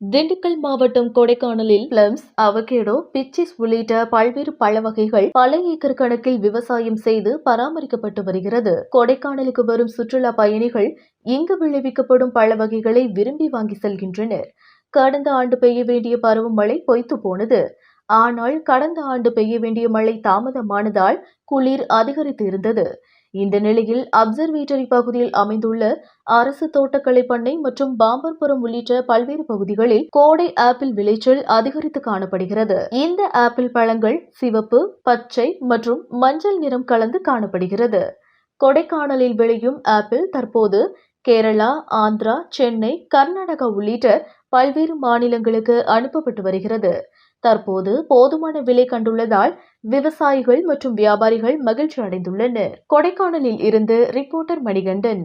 திண்டுக்கல் மாவட்டம் கொடைக்கானலில் plums, avocado, பிச்சிஸ் உள்ளிட்ட பல்வேறு பழ வகைகள் பல ஏக்கர் கணக்கில் விவசாயம் செய்து பராமரிக்கப்பட்டு வருகிறது. கொடைக்கானலுக்கு வரும் சுற்றுலா பயணிகள் இங்கு விளைவிக்கப்படும் பழ வகைகளை விரும்பி வாங்கி செல்கின்றனர். கடந்த ஆண்டு பெய்ய வேண்டிய பருவமழை பொய்த்து போனது. ஆனால் கடந்த ஆண்டு பெய்ய வேண்டிய மழை தாமதமானதால் குளிர் அதிகரித்து இருந்தது. இந்த நிலையில் அப்சர்வேட்டரி பகுதியில் அமைந்துள்ள அரசு தோட்டக்கலை பண்ணை மற்றும் பாம்பர்புரம் உள்ளிட்ட பல்வேறு பகுதிகளில் கோடை ஆப்பிள் விளைச்சல் அதிகரித்து காணப்படுகிறது. இந்த ஆப்பிள் பழங்கள் சிவப்பு, பச்சை மற்றும் மஞ்சள் நிறம் கலந்து காணப்படுகிறது. கொடைக்கானலில் விளையும் ஆப்பிள் தற்போது கேரளா, ஆந்திரா, சென்னை, கர்நாடகா உள்ளிட்ட பல்வேறு மாநிலங்களுக்கு அனுப்பப்பட்டு வருகிறது. தற்போது போதுமான விலை கண்டுள்ளதால் விவசாயிகள் மற்றும் வியாபாரிகள் மகிழ்ச்சி அடைந்துள்ளனர். கொடைக்கானலில் இருந்து ரிப்போர்ட்டர் மணிகண்டன்.